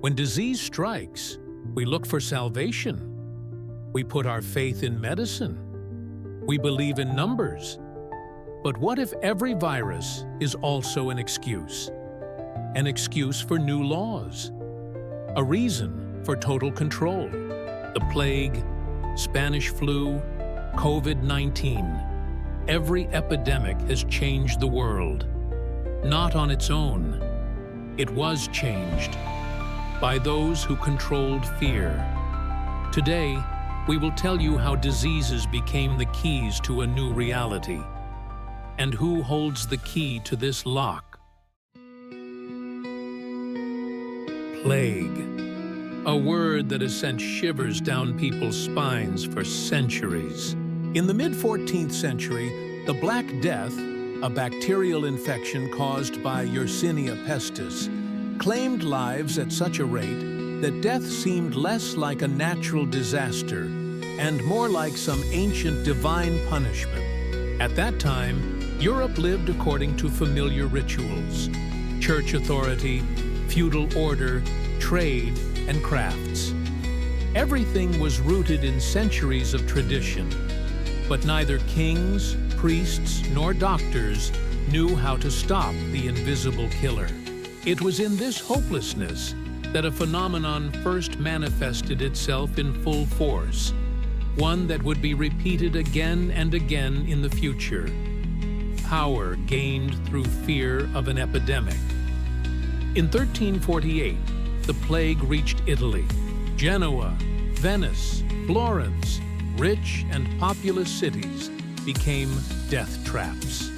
When disease strikes, we look for salvation. We put our faith in medicine. We believe in numbers. But what if every virus is also an excuse? An excuse for new laws. A reason for total control. The plague, Spanish flu, COVID-19. Every epidemic has changed the world. Not on its own. It was changed by those who controlled fear. Today, we will tell you how diseases became the keys to a new reality, and who holds the key to this lock. Plague, a word that has sent shivers down people's spines for centuries. In the mid-14th century, the Black Death, a bacterial infection caused by Yersinia pestis, claimed lives at such a rate that death seemed less like a natural disaster and more like some ancient divine punishment. At that time, Europe lived according to familiar rituals: church authority, feudal order, trade, and crafts. Everything was rooted in centuries of tradition, but neither kings, priests, nor doctors knew how to stop the invisible killer. It was in this hopelessness that a phenomenon first manifested itself in full force, one that would be repeated again and again in the future. Power gained through fear of an epidemic. In 1348, the plague reached Italy. Genoa, Venice, Florence, rich and populous cities became death traps.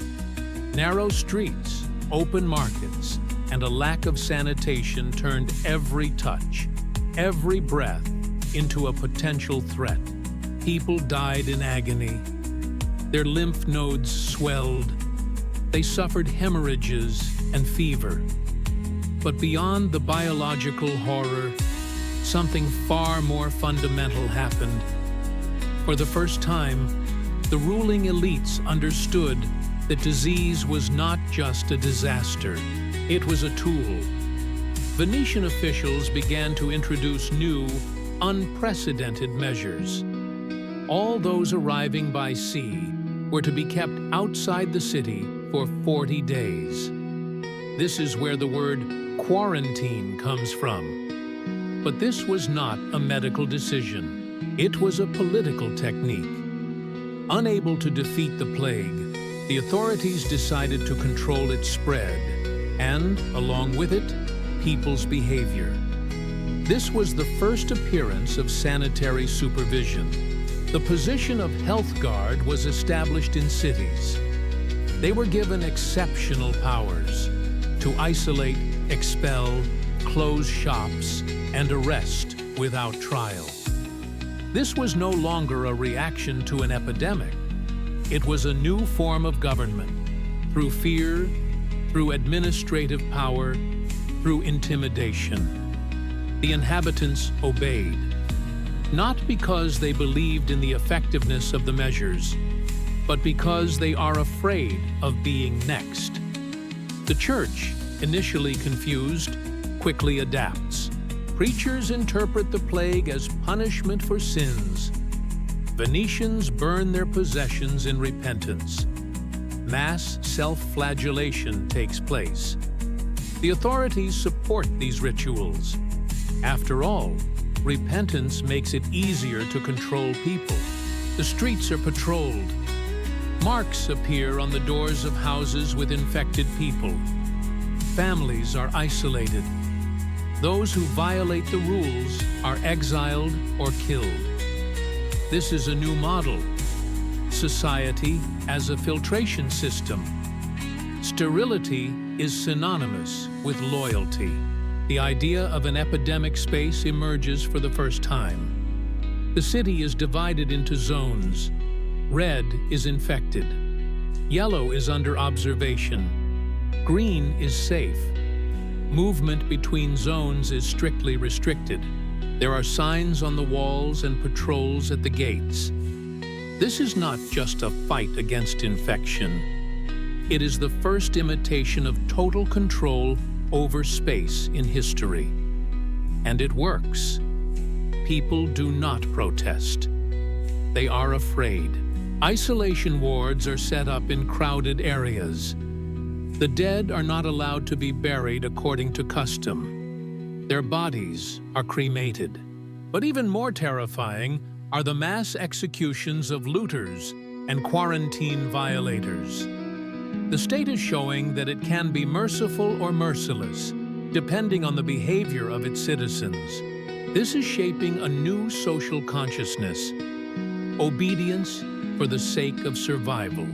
Narrow streets, open markets, and a lack of sanitation turned every touch, every breath, into a potential threat. People died in agony. Their lymph nodes swelled. They suffered hemorrhages and fever. But beyond the biological horror, something far more fundamental happened. For the first time, the ruling elites understood that disease was not just a disaster. It was a tool. Venetian officials began to introduce new, unprecedented measures. All those arriving by sea were to be kept outside the city for 40 days. This is where the word quarantine comes from. But this was not a medical decision. It was a political technique. Unable to defeat the plague, the authorities decided to control its spread, and, along with it, people's behavior. This was the first appearance of sanitary supervision. The position of health guard was established in cities. They were given exceptional powers to isolate, expel, close shops, and arrest without trial. This was no longer a reaction to an epidemic. It was a new form of government, through fear, through administrative power, through intimidation. The inhabitants obeyed, not because they believed in the effectiveness of the measures, but because they are afraid of being next. The church, initially confused, quickly adapts. Preachers interpret the plague as punishment for sins. Venetians burn their possessions in repentance. Mass self-flagellation takes place. The authorities support these rituals. After all, repentance makes it easier to control people. The streets are patrolled. Marks appear on the doors of houses with infected people. Families are isolated. Those who violate the rules are exiled or killed. This is a new model. Society as a filtration system. Sterility is synonymous with loyalty. The idea of an epidemic space emerges for the first time. The city is divided into zones. Red is infected. Yellow is under observation. Green is safe. Movement between zones is strictly restricted. There are signs on the walls and patrols at the gates. This is not just a fight against infection. It is the first imitation of total control over space in history. And it works. People do not protest. They are afraid. Isolation wards are set up in crowded areas. The dead are not allowed to be buried according to custom. Their bodies are cremated. But even more terrifying are the mass executions of looters and quarantine violators. The state is showing that it can be merciful or merciless, depending on the behavior of its citizens. This is shaping a new social consciousness: obedience for the sake of survival.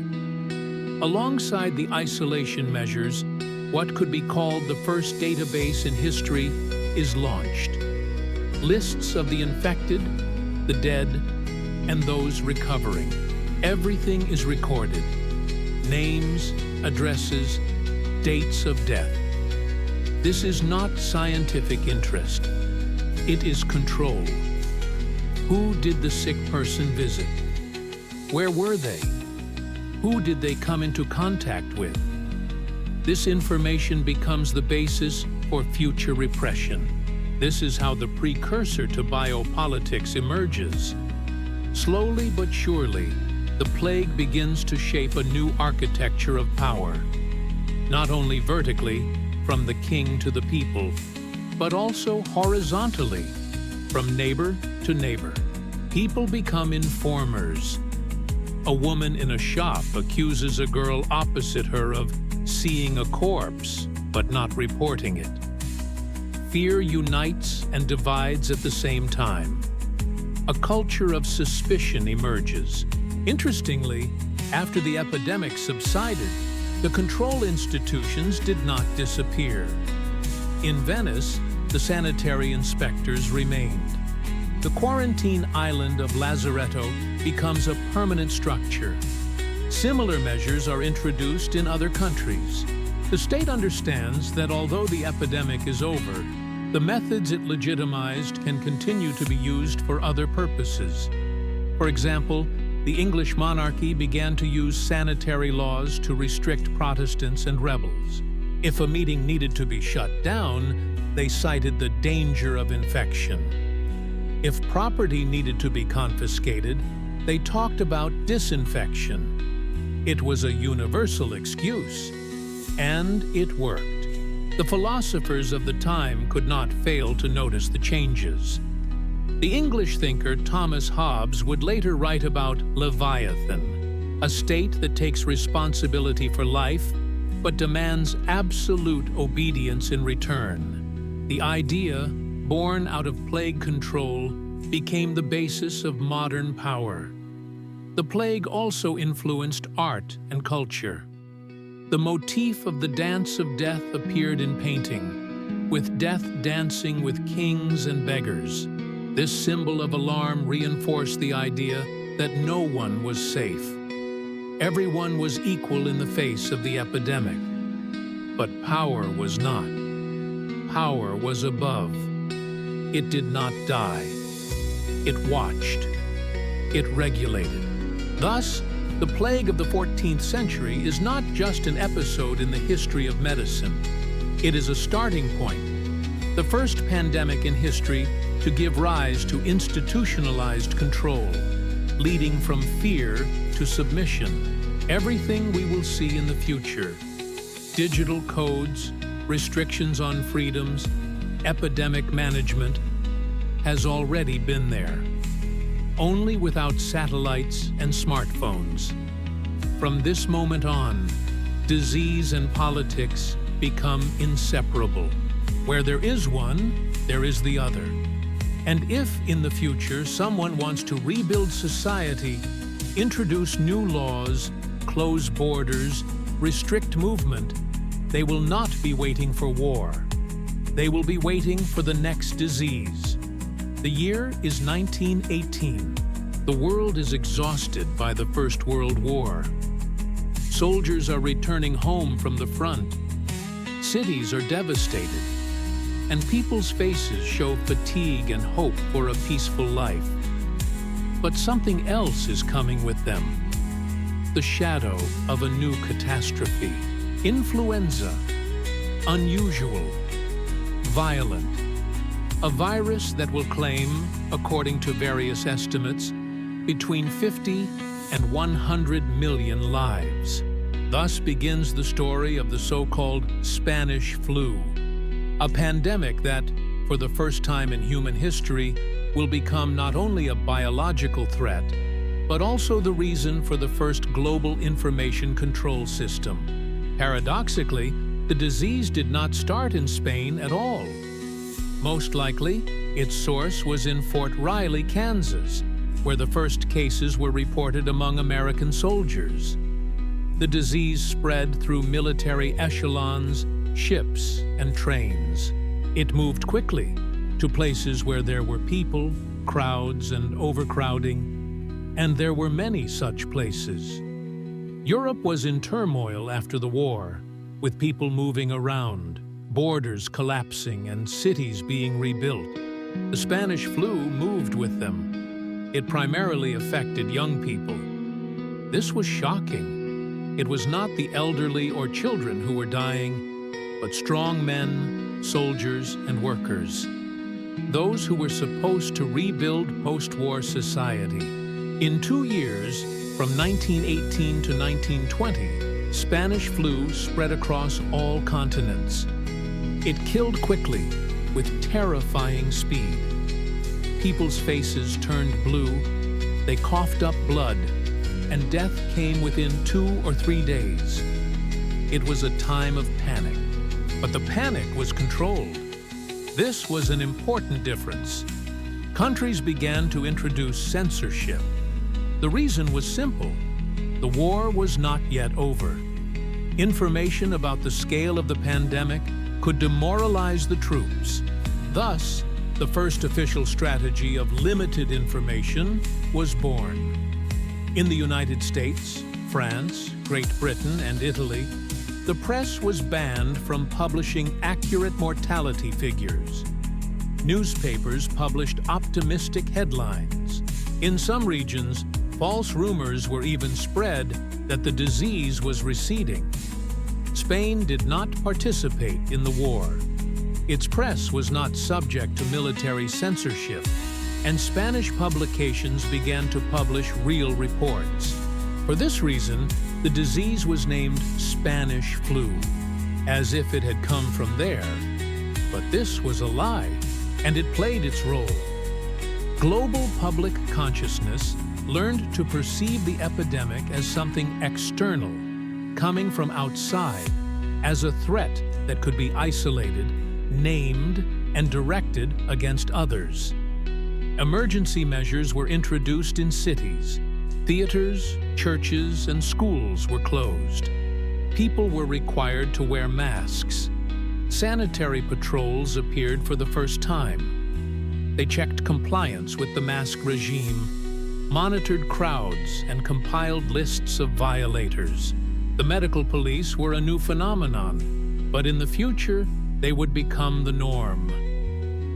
Alongside the isolation measures, what could be called the first database in history is launched. Lists of the infected, the dead, and those recovering. Everything is recorded. Names, addresses, dates of death. This is not scientific interest. It is control. Who did the sick person visit? Where were they? Who did they come into contact with? This information becomes the basis for future repression. This is how the precursor to biopolitics emerges. Slowly but surely, the plague begins to shape a new architecture of power, not only vertically, from the king to the people, but also horizontally, from neighbor to neighbor. People become informers. A woman in a shop accuses a girl opposite her of seeing a corpse, but not reporting it. Fear unites and divides at the same time. A culture of suspicion emerges. Interestingly, after the epidemic subsided, the control institutions did not disappear. In Venice, the sanitary inspectors remained. The quarantine island of Lazaretto becomes a permanent structure. Similar measures are introduced in other countries. The state understands that although the epidemic is over, the methods it legitimized can continue to be used for other purposes. For example, the English monarchy began to use sanitary laws to restrict Protestants and rebels. If a meeting needed to be shut down, they cited the danger of infection. If property needed to be confiscated, they talked about disinfection. It was a universal excuse, and it worked. The philosophers of the time could not fail to notice the changes. The English thinker Thomas Hobbes would later write about Leviathan, a state that takes responsibility for life but demands absolute obedience in return. The idea, born out of plague control, became the basis of modern power. The plague also influenced art and culture. The motif of the dance of death appeared in painting, with death dancing with kings and beggars. This symbol of alarm reinforced the idea that no one was safe. Everyone was equal in the face of the epidemic. But power was not. Power was above. It did not die. It watched. It regulated. Thus, the plague of the 14th century is not just an episode in the history of medicine. It is a starting point, the first pandemic in history to give rise to institutionalized control, leading from fear to submission. Everything we will see in the future, digital codes, restrictions on freedoms, epidemic management, has already been there, only without satellites and smartphones. From this moment on, disease and politics become inseparable. Where there is one, there is the other. And if, in the future, someone wants to rebuild society, introduce new laws, close borders, restrict movement, they will not be waiting for war. They will be waiting for the next disease. The year is 1918. The world is exhausted by the First World War. Soldiers are returning home from the front. Cities are devastated. And people's faces show fatigue and hope for a peaceful life. But something else is coming with them. The shadow of a new catastrophe. Influenza. Unusual. Violent. a virus that will claim, according to various estimates, between 50 and 100 million lives. Thus begins the story of the so-called Spanish flu, a pandemic that, for the first time in human history, will become not only a biological threat, but also the reason for the first global information control system. Paradoxically, the disease did not start in Spain at all. Most likely, its source was in Fort Riley, Kansas, where the first cases were reported among American soldiers. The disease spread through military echelons, ships, and trains. It moved quickly to places where there were people, crowds, and overcrowding, and there were many such places. Europe was in turmoil after the war, with people moving around, borders collapsing, and cities being rebuilt. The Spanish flu moved with them. It primarily affected young people. This was shocking. It was not the elderly or children who were dying, but strong men, soldiers, and workers. Those who were supposed to rebuild post-war society. In 2 years, from 1918 to 1920, Spanish flu spread across all continents. It killed quickly, with terrifying speed. People's faces turned blue, they coughed up blood, and death came within 2 or 3 days. It was a time of panic, but the panic was controlled. This was an important difference. Countries began to introduce censorship. The reason was simple. The war was not yet over. Information about the scale of the pandemic could demoralize the troops. Thus, the first official strategy of limited information was born. In the United States, France, Great Britain, and Italy, the press was banned from publishing accurate mortality figures. Newspapers published optimistic headlines. In some regions, false rumors were even spread that the disease was receding. Spain did not participate in the war. Its press was not subject to military censorship, and Spanish publications began to publish real reports. For this reason, the disease was named Spanish flu, as if it had come from there. But this was a lie, and it played its role. Global public consciousness learned to perceive the epidemic as something external, coming from outside, as a threat that could be isolated, named, and directed against others. Emergency measures were introduced in cities. Theaters, churches, and schools were closed. People were required to wear masks. Sanitary patrols appeared for the first time. They checked compliance with the mask regime, monitored crowds, and compiled lists of violators. The medical police were a new phenomenon, but in the future, they would become the norm.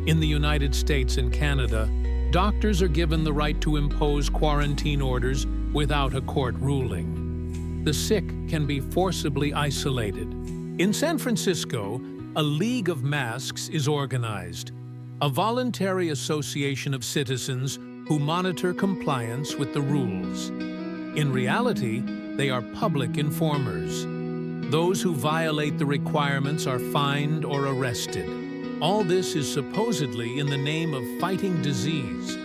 In the United States and Canada, doctors are given the right to impose quarantine orders without a court ruling. The sick can be forcibly isolated. In San Francisco, a League of Masks is organized, a voluntary association of citizens who monitor compliance with the rules. In reality, they are public informers. Those who violate the requirements are fined or arrested. All this is supposedly in the name of fighting disease,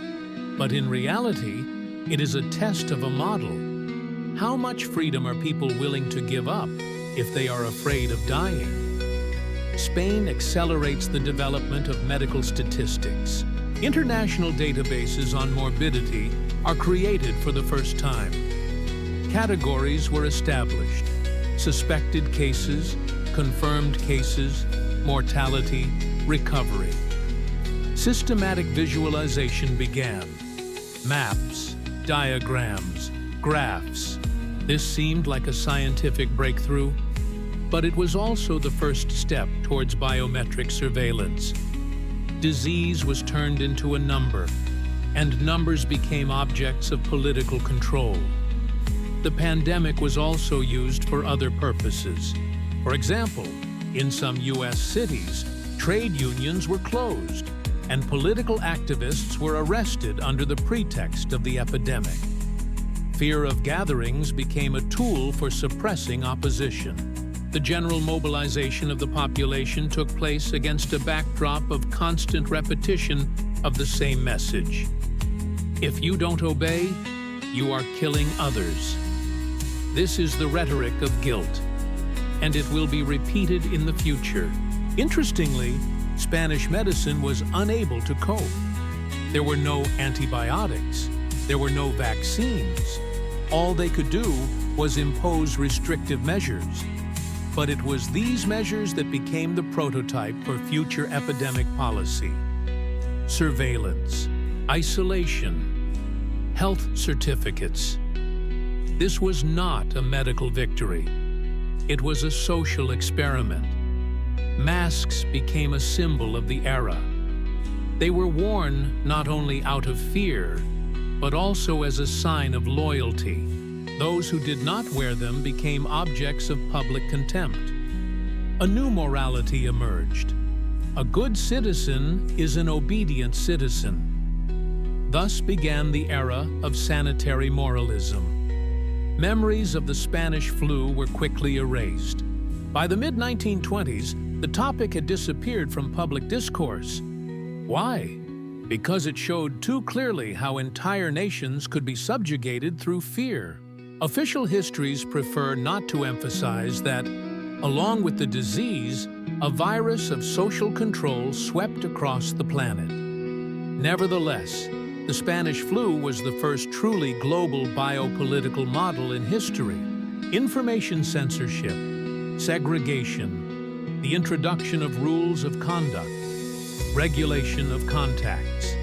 but in reality, it is a test of a model. How much freedom are people willing to give up if they are afraid of dying? Spain accelerates the development of medical statistics. International databases on morbidity are created for the first time. Categories were established: suspected cases, confirmed cases, mortality, recovery. Systematic visualization began. Maps, diagrams, graphs. This seemed like a scientific breakthrough, but it was also the first step towards biometric surveillance. Disease was turned into a number, and numbers became objects of political control. The pandemic was also used for other purposes. For example, in some U.S. cities, trade unions were closed. and political activists were arrested under the pretext of the epidemic. Fear of gatherings became a tool for suppressing opposition. The general mobilization of the population took place against a backdrop of constant repetition of the same message. If you don't obey, you are killing others. This is the rhetoric of guilt, and it will be repeated in the future. Interestingly, Spanish medicine was unable to cope. There were no antibiotics. There were no vaccines. All they could do was impose restrictive measures. But it was these measures that became the prototype for future epidemic policy. Surveillance, isolation, health certificates. This was not a medical victory. It was a social experiment. Masks became a symbol of the era. They were worn not only out of fear, but also as a sign of loyalty. Those who did not wear them became objects of public contempt. A new morality emerged. A good citizen is an obedient citizen. Thus began the era of sanitary moralism. Memories of the Spanish flu were quickly erased. By the mid-1920s, the topic had disappeared from public discourse. Why? Because it showed too clearly how entire nations could be subjugated through fear. Official histories prefer not to emphasize that, along with the disease, a virus of social control swept across the planet. Nevertheless, the Spanish flu was the first truly global biopolitical model in history. Information censorship, segregation, the introduction of rules of conduct, regulation of contacts.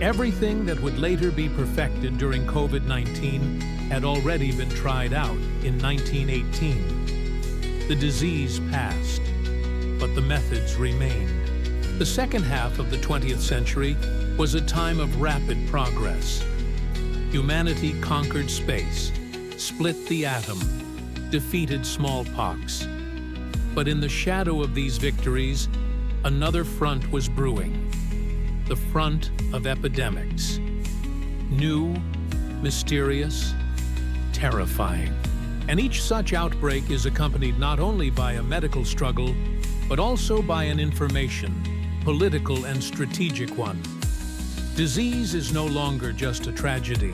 Everything that would later be perfected during COVID-19 had already been tried out in 1918. The disease passed, but the methods remained. The second half of the 20th century was a time of rapid progress. Humanity conquered space, split the atom, defeated smallpox. But in the shadow of these victories, another front was brewing. The front of epidemics. New, mysterious, terrifying. And each such outbreak is accompanied not only by a medical struggle, but also by an information, political and strategic one. Disease is no longer just a tragedy.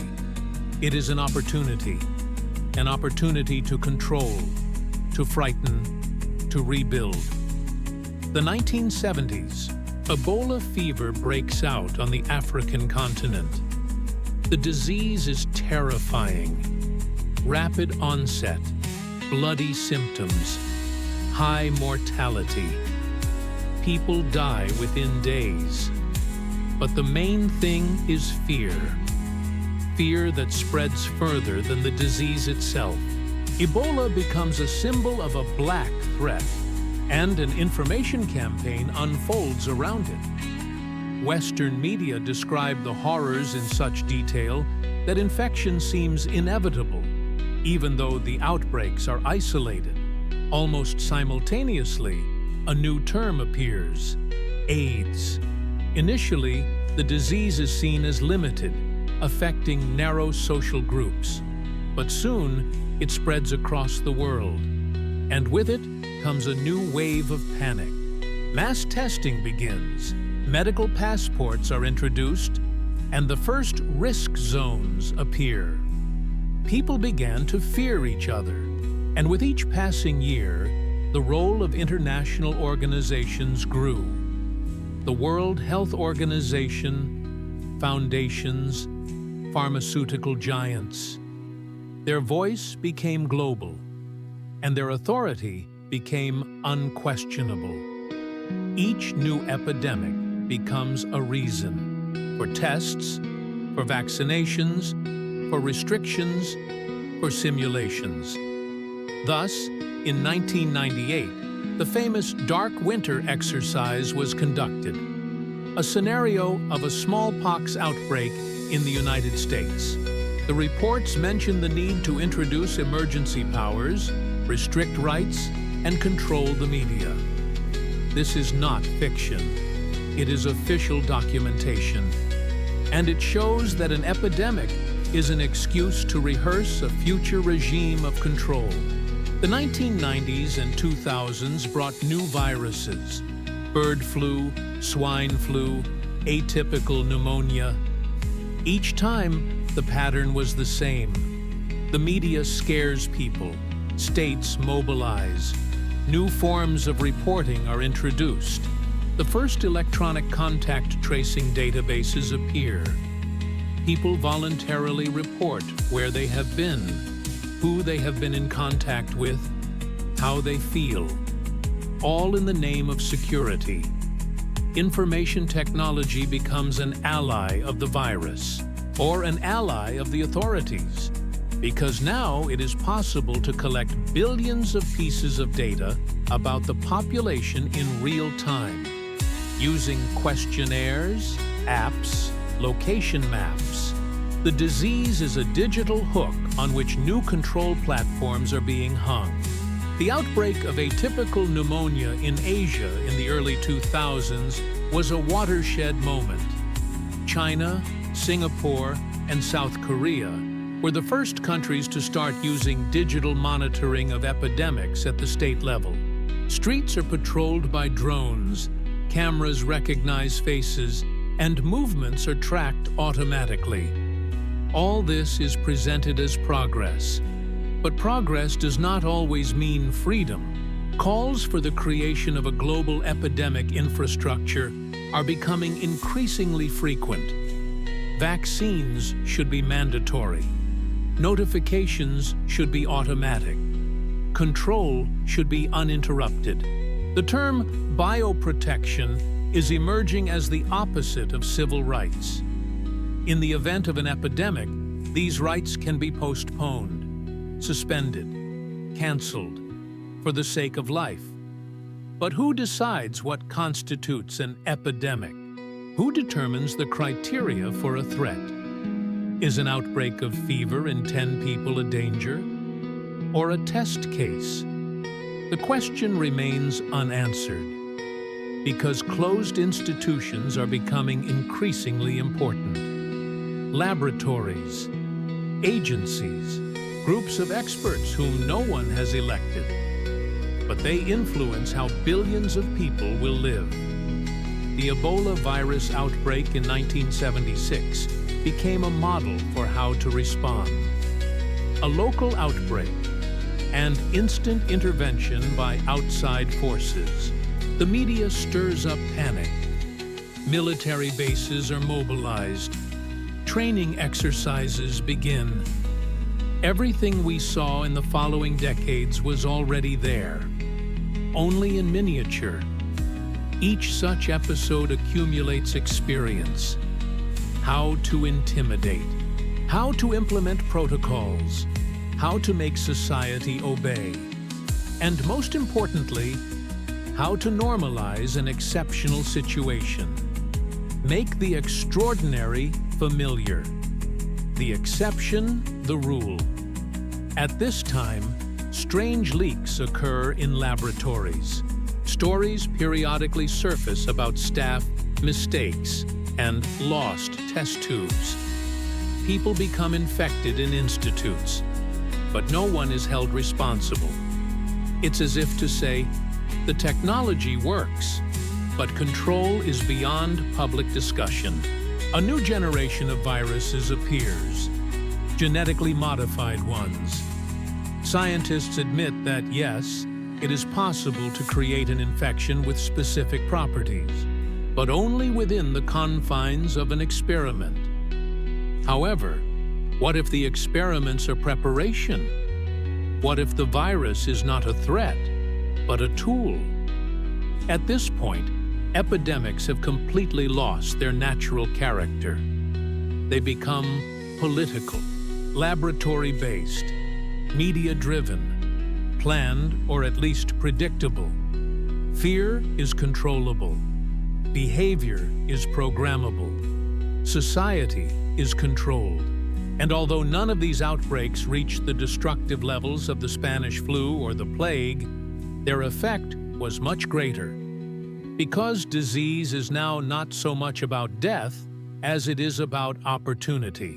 It is an opportunity to control, to frighten, to rebuild. The 1970s, Ebola fever breaks out on the African continent. The disease is terrifying. Rapid onset, bloody symptoms, high mortality. People die within days. But the main thing is fear. Fear that spreads further than the disease itself. Ebola becomes a symbol of a black threat, and an information campaign unfolds around it. Western media describe the horrors in such detail that infection seems inevitable, even though the outbreaks are isolated. Almost simultaneously, a new term appears: AIDS. Initially, the disease is seen as limited, affecting narrow social groups. But soon, it spreads across the world. And with it comes a new wave of panic. Mass testing begins, medical passports are introduced, and the first risk zones appear. People began to fear each other, and with each passing year, the role of international organizations grew. The World Health Organization, foundations, pharmaceutical giants. Their voice became global, and their authority became unquestionable. Each new epidemic becomes a reason for tests, for vaccinations, for restrictions, for simulations. Thus, in 1998, the famous Dark Winter exercise was conducted, a scenario of a smallpox outbreak in the United States. The reports mention the need to introduce emergency powers, restrict rights, and control the media. This is not fiction. It is official documentation. And it shows that an epidemic is an excuse to rehearse a future regime of control. The 1990s and 2000s brought new viruses: bird flu, swine flu, atypical pneumonia. Each time, the pattern was the same. The media scares people, states mobilize, new forms of reporting are introduced. The first electronic contact tracing databases appear. People voluntarily report where they have been, who they have been in contact with, how they feel, all in the name of security. Information technology becomes an ally of the virus, or an ally of the authorities, because now it is possible to collect billions of pieces of data about the population in real time, using questionnaires, apps, location maps. The disease is a digital hook on which new control platforms are being hung. The outbreak of atypical pneumonia in Asia in the early 2000s was a watershed moment. China, Singapore, and South Korea were the first countries to start using digital monitoring of epidemics at the state level. Streets are patrolled by drones, cameras recognize faces, and movements are tracked automatically. All this is presented as progress. But progress does not always mean freedom. Calls for the creation of a global epidemic infrastructure are becoming increasingly frequent. Vaccines should be mandatory. Notifications should be automatic. Control should be uninterrupted. The term bioprotection is emerging as the opposite of civil rights. In the event of an epidemic, these rights can be postponed, suspended, canceled, for the sake of life. But who decides what constitutes an epidemic? Who determines the criteria for a threat? Is an outbreak of fever in 10 people a danger? Or a test case? The question remains unanswered, because closed institutions are becoming increasingly important. Laboratories, agencies, groups of experts whom no one has elected, but they influence how billions of people will live. The Ebola virus outbreak in 1976 became a model for how to respond. A local outbreak and instant intervention by outside forces. The media stirs up panic. Military bases are mobilized. Training exercises begin. Everything we saw in the following decades was already there, only in miniature. Each such episode accumulates experience. How to intimidate, how to implement protocols, how to make society obey, and most importantly, how to normalize an exceptional situation. Make the extraordinary familiar, the exception the rule. At this time, strange leaks occur in laboratories. Stories periodically surface about staff mistakes and lost test tubes. People become infected in institutes, but no one is held responsible. It's as if to say, the technology works, but control is beyond public discussion. A new generation of viruses appears, genetically modified ones. Scientists admit that, yes, it is possible to create an infection with specific properties, but only within the confines of an experiment. However, what if the experiments are preparation? What if the virus is not a threat, but a tool? At this point, epidemics have completely lost their natural character. They become political, laboratory-based, media-driven, planned or at least predictable. Fear is controllable. Behavior is programmable. Society is controlled. And although none of these outbreaks reached the destructive levels of the Spanish flu or the plague, their effect was much greater. Because disease is now not so much about death as it is about opportunity.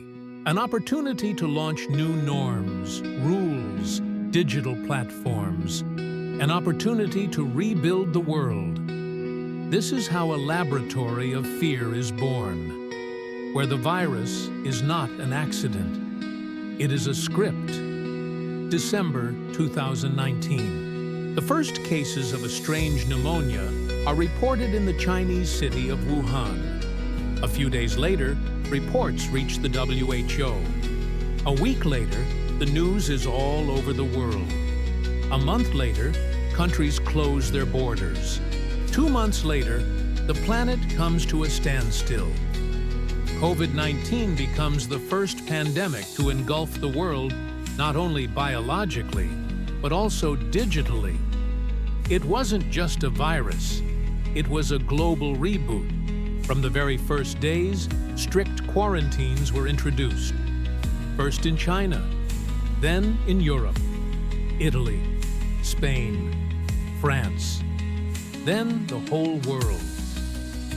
An opportunity to launch new norms, rules, digital platforms. An opportunity to rebuild the world. This is how a laboratory of fear is born, where the virus is not an accident. It is a script. December 2019. The first cases of a strange pneumonia are reported in the Chinese city of Wuhan. A few days later, reports reach the WHO. A week later, the news is all over the world. A month later, countries close their borders. 2 months later, the planet comes to a standstill. COVID-19 becomes the first pandemic to engulf the world not only biologically, but also digitally. It wasn't just a virus, it was a global reboot. From the very first days, strict quarantines were introduced. First in China, then in Europe, Italy, Spain, France, then the whole world.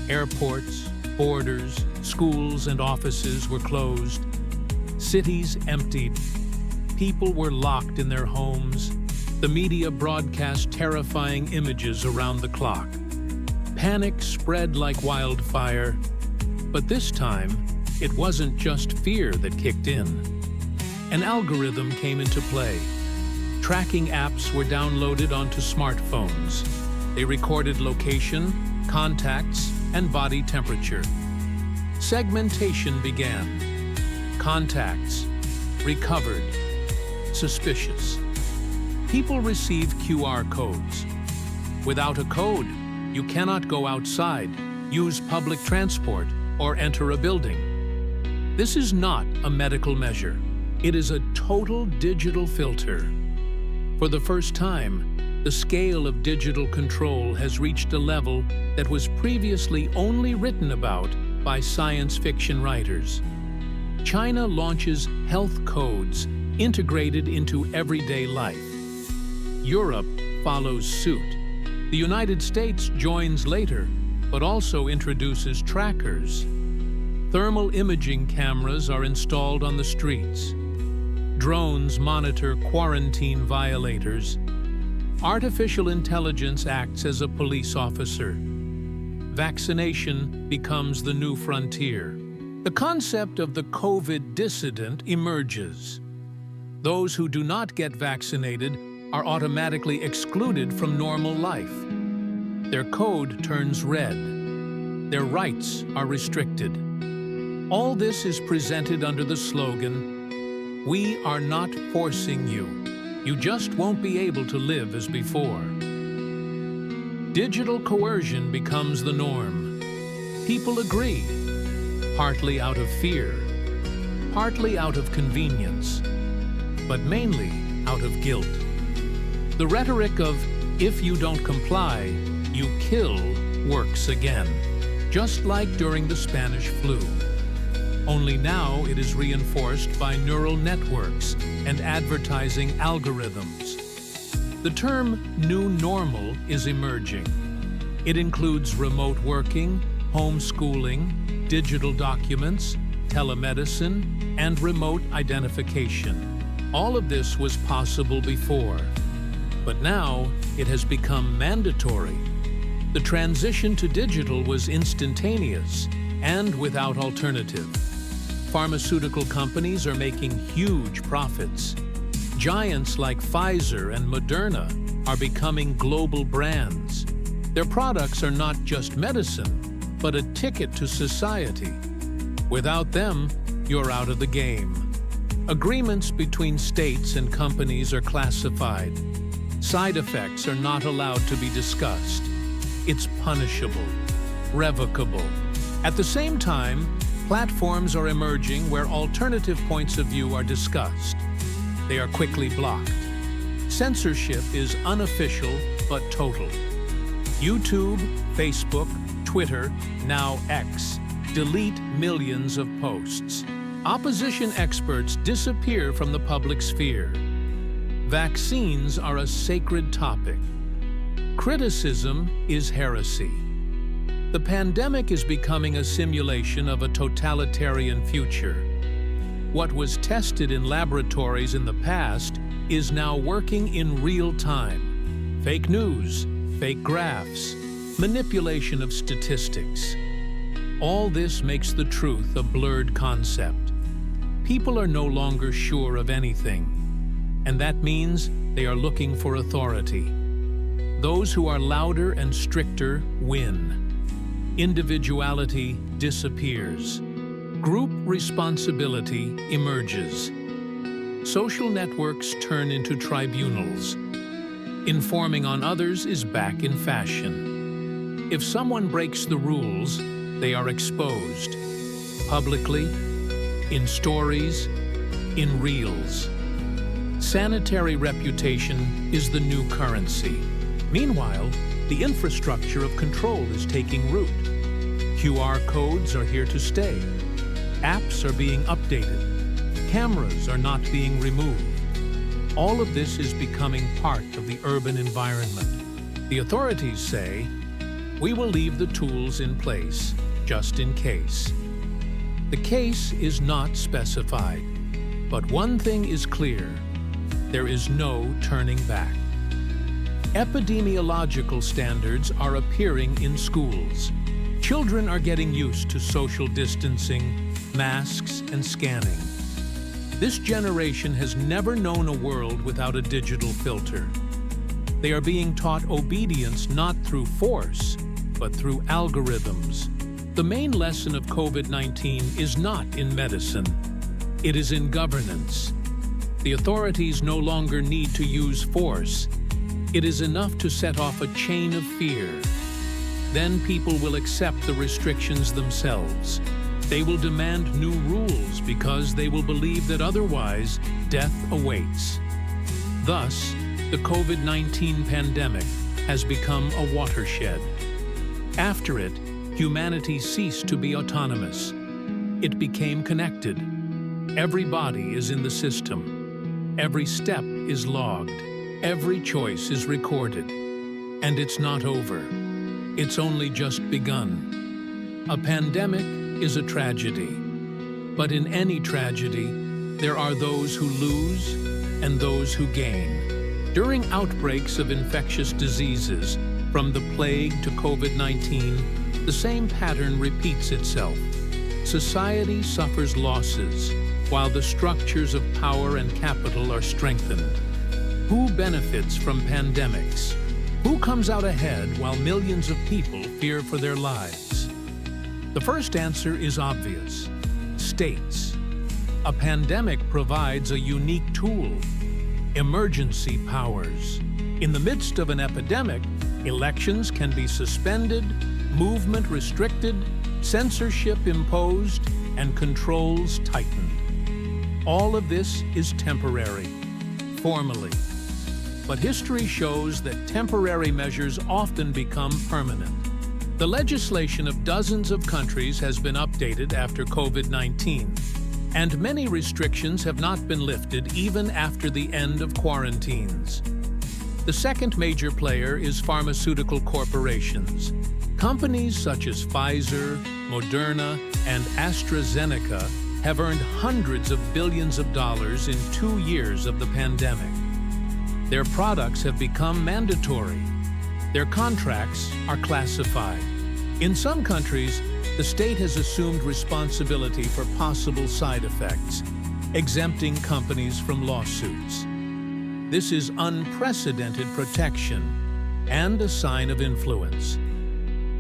Airports, borders, schools and offices were closed. Cities emptied. People were locked in their homes. The media broadcast terrifying images around the clock. Panic spread like wildfire. But this time, it wasn't just fear that kicked in. An algorithm came into play. Tracking apps were downloaded onto smartphones. They recorded location, contacts, and body temperature. Segmentation began. Contacts. Recovered. Suspicious. People receive QR codes. Without a code, you cannot go outside, use public transport, or enter a building. This is not a medical measure. It is a total digital filter. For the first time, the scale of digital control has reached a level that was previously only written about by science fiction writers. China launches health codes integrated into everyday life. Europe follows suit. The United States joins later, but also introduces trackers. Thermal imaging cameras are installed on the streets. Drones monitor quarantine violators. Artificial intelligence acts as a police officer. Vaccination becomes the new frontier. The concept of the COVID dissident emerges. Those who do not get vaccinated are automatically excluded from normal life. Their code turns red. Their rights are restricted. All this is presented under the slogan, "We are not forcing you. You just won't be able to live as before." Digital coercion becomes the norm. People agree, partly out of fear, partly out of convenience, but mainly out of guilt. The rhetoric of, "If you don't comply, you kill," works again, just like during the Spanish flu. Only now it is reinforced by neural networks and advertising algorithms. The term "new normal" is emerging. It includes remote working, homeschooling, digital documents, telemedicine, and remote identification. All of this was possible before, but now it has become mandatory. The transition to digital was instantaneous and without alternative. Pharmaceutical companies are making huge profits. Giants like Pfizer and Moderna are becoming global brands. Their products are not just medicine, but a ticket to society. Without them, you're out of the game. Agreements between states and companies are classified. Side effects are not allowed to be discussed. It's punishable, revocable. At the same time, platforms are emerging where alternative points of view are discussed. They are quickly blocked. Censorship is unofficial but total. YouTube, Facebook, Twitter, now X, delete millions of posts. Opposition experts disappear from the public sphere. Vaccines are a sacred topic. Criticism is heresy. The pandemic is becoming a simulation of a totalitarian future. What was tested in laboratories in the past is now working in real time. Fake news, fake graphs, manipulation of statistics. All this makes the truth a blurred concept. People are no longer sure of anything, and that means they are looking for authority. Those who are louder and stricter win. Individuality disappears. Group responsibility emerges. Social networks turn into tribunals. Informing on others is back in fashion. If someone breaks the rules, they are exposed. Publicly, in stories, in reels. Sanitary reputation is the new currency. Meanwhile, the infrastructure of control is taking root. QR codes are here to stay. Apps are being updated. Cameras are not being removed. All of this is becoming part of the urban environment. The authorities say, we will leave the tools in place, just in case. The case is not specified, but one thing is clear: there is no turning back. Epidemiological standards are appearing in schools. Children are getting used to social distancing, masks, and scanning. This generation has never known a world without a digital filter. They are being taught obedience not through force, but through algorithms. The main lesson of COVID-19 is not in medicine. It is in governance. The authorities no longer need to use force. It is enough to set off a chain of fear. Then people will accept the restrictions themselves. They will demand new rules because they will believe that otherwise death awaits. Thus, the COVID-19 pandemic has become a watershed. After it, humanity ceased to be autonomous. It became connected. Every body is in the system. Every step is logged. Every choice is recorded. And it's not over. It's only just begun. A pandemic is a tragedy. But in any tragedy, there are those who lose and those who gain. During outbreaks of infectious diseases, from the plague to COVID-19, the same pattern repeats itself. Society suffers losses, while the structures of power and capital are strengthened. Who benefits from pandemics? Who comes out ahead while millions of people fear for their lives? The first answer is obvious: states. A pandemic provides a unique tool: emergency powers. In the midst of an epidemic, elections can be suspended, movement restricted, censorship imposed, and controls tightened. All of this is temporary, formally. But history shows that temporary measures often become permanent. The legislation of dozens of countries has been updated after COVID-19, and many restrictions have not been lifted even after the end of quarantines. The second major player is pharmaceutical corporations. Companies such as Pfizer, Moderna, and AstraZeneca have earned hundreds of billions of dollars in 2 years of the pandemic. Their products have become mandatory. Their contracts are classified. In some countries, the state has assumed responsibility for possible side effects, exempting companies from lawsuits. This is unprecedented protection and a sign of influence.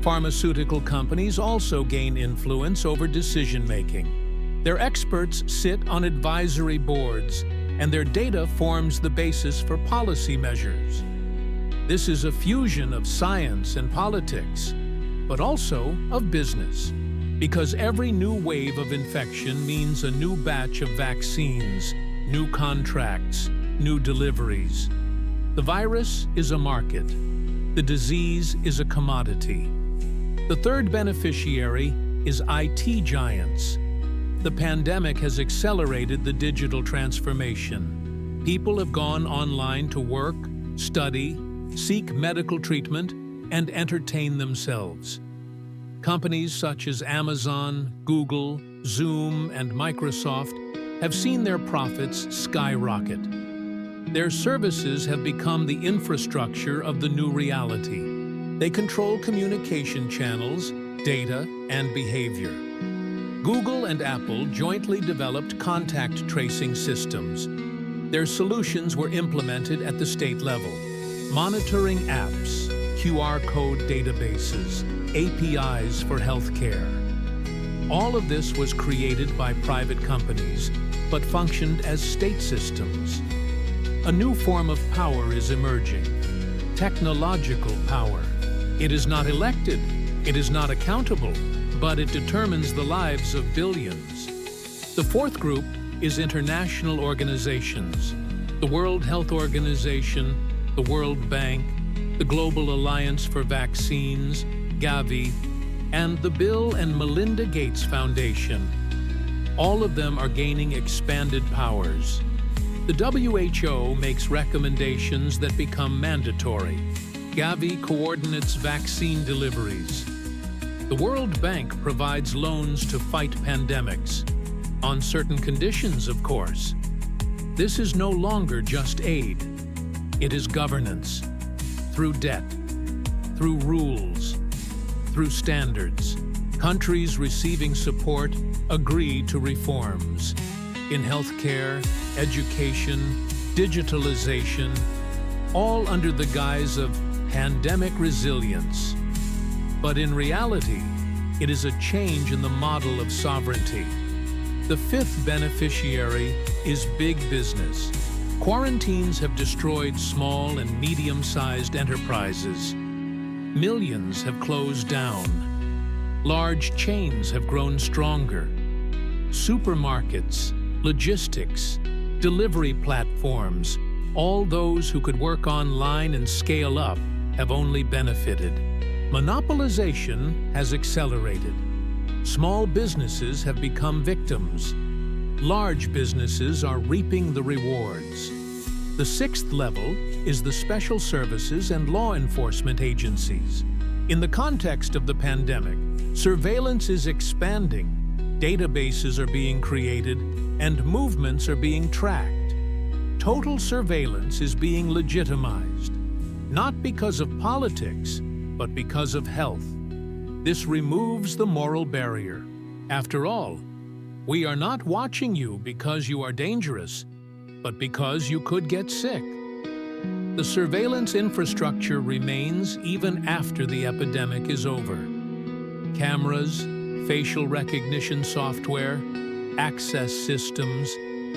Pharmaceutical companies also gain influence over decision-making. Their experts sit on advisory boards, and their data forms the basis for policy measures. This is a fusion of science and politics, but also of business, because every new wave of infection means a new batch of vaccines, new contracts, new deliveries. The virus is a market. The disease is a commodity. The third beneficiary is IT giants. The pandemic has accelerated the digital transformation. People have gone online to work, study, seek medical treatment, and entertain themselves. Companies such as Amazon, Google, Zoom, and Microsoft have seen their profits skyrocket. Their services have become the infrastructure of the new reality. They control communication channels, data, and behavior. Google and Apple jointly developed contact tracing systems. Their solutions were implemented at the state level. Monitoring apps, QR code databases, APIs for healthcare. All of this was created by private companies, but functioned as state systems. A new form of power is emerging. Technological power. It is not elected, it is not accountable, but it determines the lives of billions. The fourth group is international organizations. The World Health Organization, the World Bank, the Global Alliance for Vaccines, Gavi, and the Bill and Melinda Gates Foundation. All of them are gaining expanded powers. The WHO makes recommendations that become mandatory. Gavi coordinates vaccine deliveries. The World Bank provides loans to fight pandemics, on certain conditions, of course. This is no longer just aid. It is governance, through debt, through rules, through standards. Countries receiving support agree to reforms in healthcare, education, digitalization, all under the guise of pandemic resilience. But in reality, it is a change in the model of sovereignty. The fifth beneficiary is big business. Quarantines have destroyed small and medium-sized enterprises. Millions have closed down. Large chains have grown stronger. Supermarkets, logistics, delivery platforms, all those who could work online and scale up have only benefited. Monopolization has accelerated. Small businesses have become victims. Large businesses are reaping the rewards. The sixth level is the special services and law enforcement agencies. In the context of the pandemic, surveillance is expanding, databases are being created, and movements are being tracked. Total surveillance is being legitimized, not because of politics, but because of health. This removes the moral barrier. After all, we are not watching you because you are dangerous, but because you could get sick. The surveillance infrastructure remains even after the epidemic is over. Cameras, facial recognition software, access systems,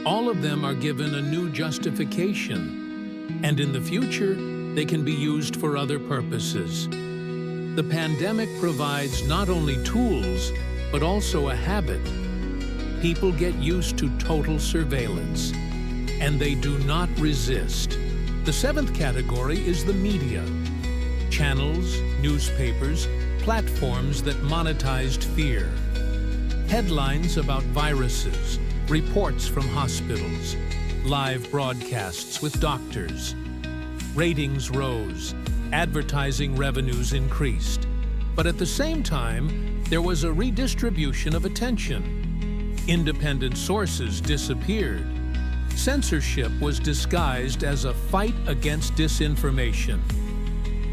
all of them are given a new justification, and in the future, they can be used for other purposes. The pandemic provides not only tools, but also a habit. People get used to total surveillance, and they do not resist. The seventh category is the media. Channels, newspapers, platforms that monetized fear. Headlines about viruses, reports from hospitals, live broadcasts with doctors. Ratings rose, advertising revenues increased. But at the same time, there was a redistribution of attention. Independent sources disappeared. Censorship was disguised as a fight against disinformation.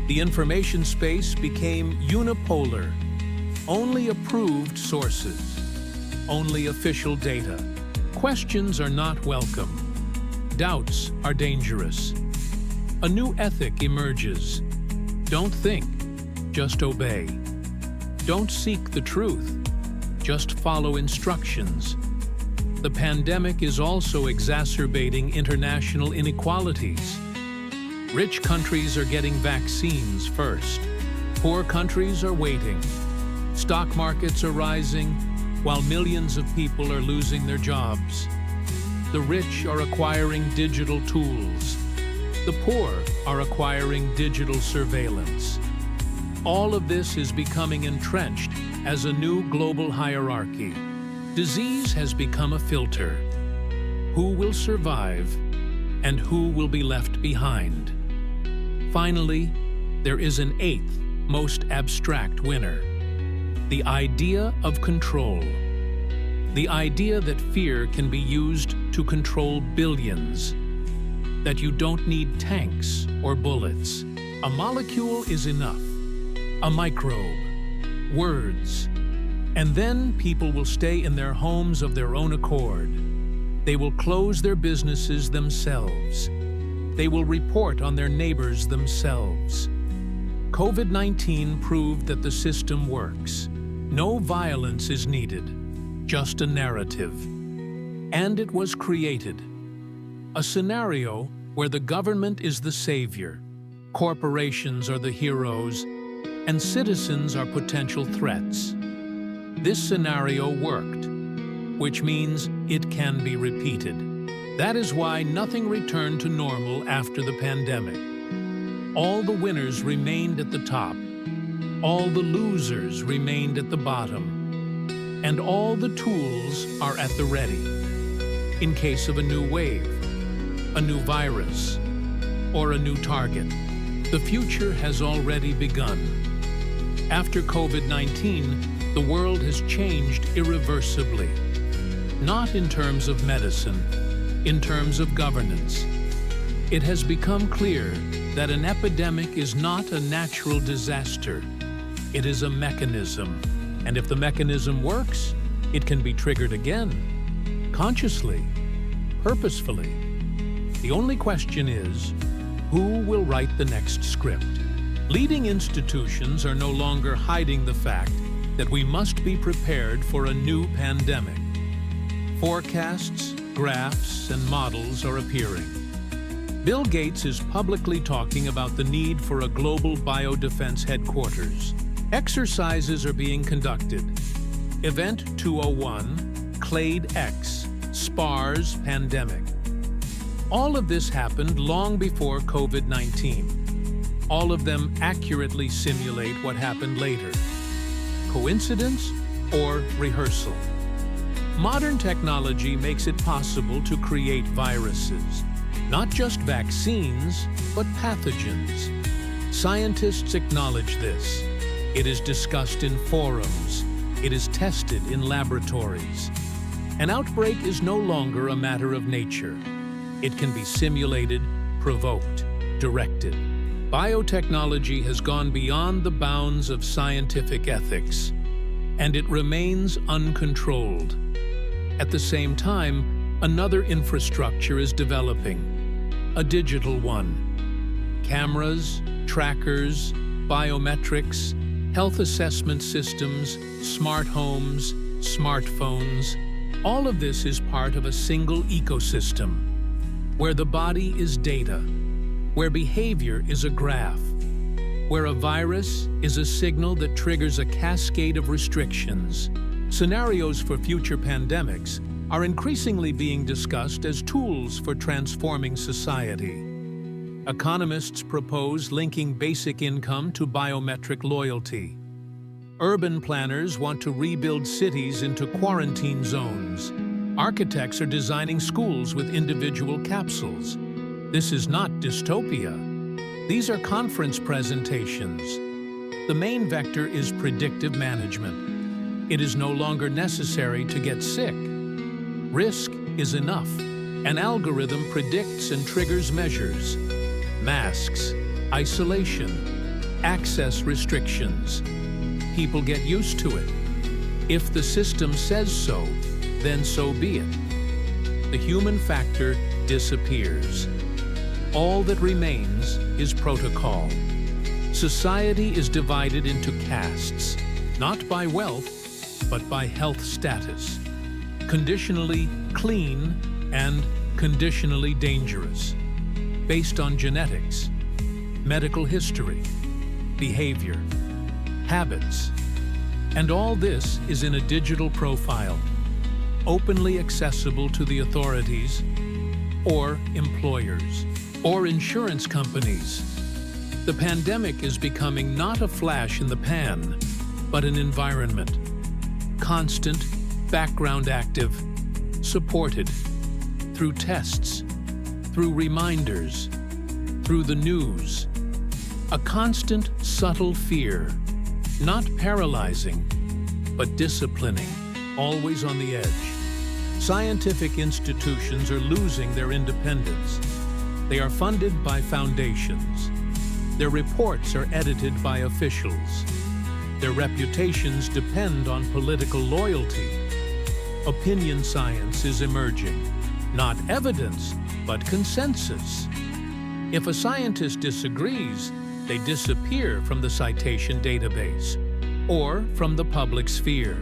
The information space became unipolar. Only approved sources. Only official data. Questions are not welcome. Doubts are dangerous. A new ethic emerges. Don't think, just obey. Don't seek the truth, just follow instructions. The pandemic is also exacerbating international inequalities. Rich countries are getting vaccines first. Poor countries are waiting. Stock markets are rising, while millions of people are losing their jobs. The rich are acquiring digital tools. The poor are acquiring digital surveillance. All of this is becoming entrenched as a new global hierarchy. Disease has become a filter. Who will survive and who will be left behind? Finally, there is an eighth, most abstract winner. The idea of control. The idea that fear can be used to control billions. That you don't need tanks or bullets. A molecule is enough. A microbe. Words. And then people will stay in their homes of their own accord. They will close their businesses themselves. They will report on their neighbors themselves. COVID-19 proved that the system works. No violence is needed, just a narrative. And it was created. A scenario where the government is the savior, corporations are the heroes, and citizens are potential threats. This scenario worked, which means it can be repeated. That is why nothing returned to normal after the pandemic. All the winners remained at the top. All the losers remained at the bottom. And all the tools are at the ready. In case of a new wave, a new virus, or a new target, the future has already begun. After COVID-19, the world has changed irreversibly. Not in terms of medicine, in terms of governance. It has become clear that an epidemic is not a natural disaster. It is a mechanism, and if the mechanism works, it can be triggered again, consciously, purposefully. The only question is, who will write the next script? Leading institutions are no longer hiding the fact that we must be prepared for a new pandemic. Forecasts, graphs, and models are appearing. Bill Gates is publicly talking about the need for a global biodefense headquarters. Exercises are being conducted. Event 201, Clade X, SPARS pandemic. All of this happened long before COVID-19. All of them accurately simulate what happened later. Coincidence or rehearsal? Modern technology makes it possible to create viruses. Not just vaccines, but pathogens. Scientists acknowledge this. It is discussed in forums. It is tested in laboratories. An outbreak is no longer a matter of nature. It can be simulated, provoked, directed. Biotechnology has gone beyond the bounds of scientific ethics, and it remains uncontrolled. At the same time, another infrastructure is developing, a digital one. Cameras, trackers, biometrics, health assessment systems, smart homes, smartphones. All of this is part of a single ecosystem, where the body is data, where behavior is a graph, where a virus is a signal that triggers a cascade of restrictions. Scenarios for future pandemics are increasingly being discussed as tools for transforming society. Economists propose linking basic income to biometric loyalty. Urban planners want to rebuild cities into quarantine zones. Architects are designing schools with individual capsules. This is not dystopia. These are conference presentations. The main vector is predictive management. It is no longer necessary to get sick. Risk is enough. An algorithm predicts and triggers measures. Masks, isolation, access restrictions. People get used to it. If the system says so, then so be it. The human factor disappears. All that remains is protocol. Society is divided into castes, not by wealth, but by health status. Conditionally clean and conditionally dangerous, based on genetics, medical history, behavior, habits. And all this is in a digital profile, openly accessible to the authorities or employers or insurance companies. The pandemic is becoming not a flash in the pan, but an environment. Constant, background active, supported through tests, through reminders, through the news. A constant, subtle fear, not paralyzing, but disciplining, always on the edge. Scientific institutions are losing their independence. They are funded by foundations. Their reports are edited by officials. Their reputations depend on political loyalty. Opinion science is emerging. Not evidence, but consensus. If a scientist disagrees, they disappear from the citation database or from the public sphere.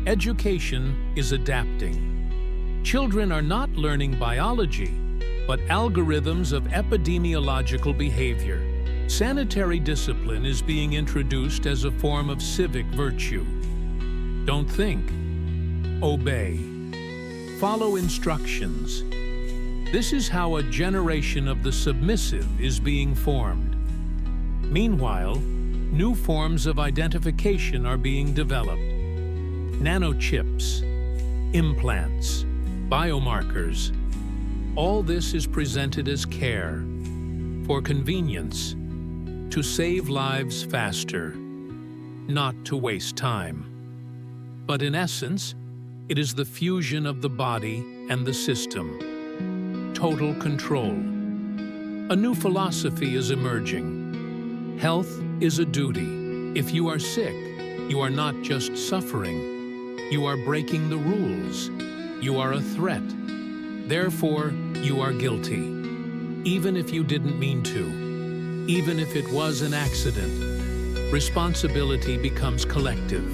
Education is adapting. Children are not learning biology, but algorithms of epidemiological behavior. Sanitary discipline is being introduced as a form of civic virtue. Don't think, obey. Follow instructions. This is how a generation of the submissive is being formed. Meanwhile, new forms of identification are being developed. Nanochips, implants, biomarkers. All this is presented as care, for convenience, to save lives faster, not to waste time. But in essence, it is the fusion of the body and the system. Total control. A new philosophy is emerging. Health is a duty. If you are sick, you are not just suffering. You are breaking the rules. You are a threat. Therefore, you are guilty. Even if you didn't mean to. Even if it was an accident. Responsibility becomes collective.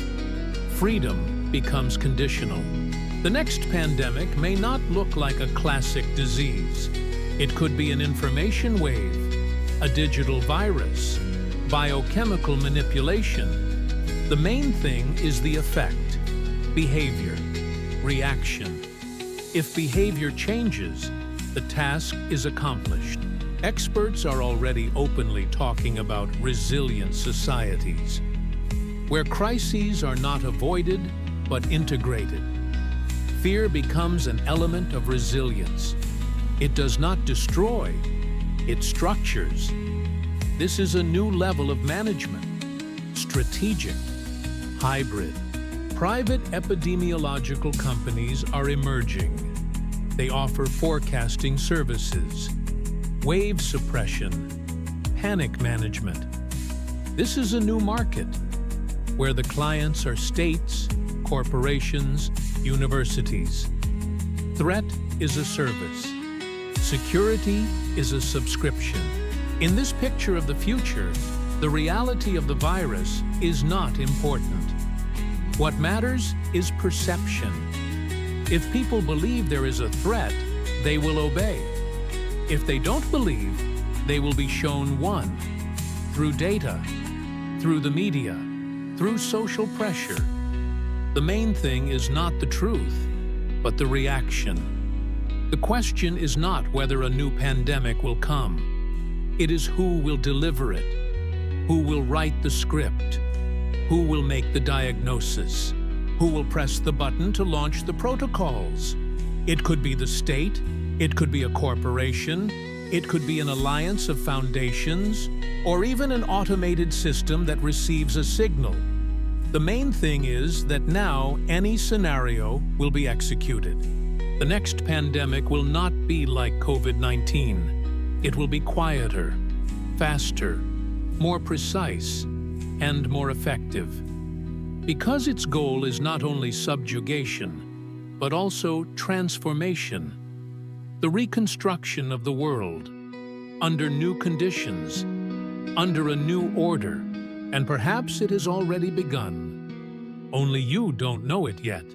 Freedom becomes conditional. The next pandemic may not look like a classic disease. It could be an information wave, a digital virus, biochemical manipulation. The main thing is the effect, behavior, reaction. If behavior changes, the task is accomplished. Experts are already openly talking about resilient societies, where crises are not avoided but integrated. Fear becomes an element of resilience. It does not destroy, it structures. This is a new level of management, strategic, hybrid. Private epidemiological companies are emerging. They offer forecasting services, wave suppression, panic management. This is a new market where the clients are states, corporations, universities. Threat is a service. Security is a subscription. In this picture of the future, the reality of the virus is not important. What matters is perception. If people believe there is a threat, they will obey. If they don't believe, they will be shown one, through data, through the media, through social pressure. The main thing is not the truth, but the reaction. The question is not whether a new pandemic will come. It is who will deliver it, who will write the script, who will make the diagnosis, who will press the button to launch the protocols. It could be the state, it could be a corporation, it could be an alliance of foundations, or even an automated system that receives a signal. The main thing is that now any scenario will be executed. The next pandemic will not be like COVID-19. It will be quieter, faster, more precise, and more effective. Because its goal is not only subjugation, but also transformation. The reconstruction of the world, under new conditions, under a new order, and perhaps it has already begun. Only you don't know it yet.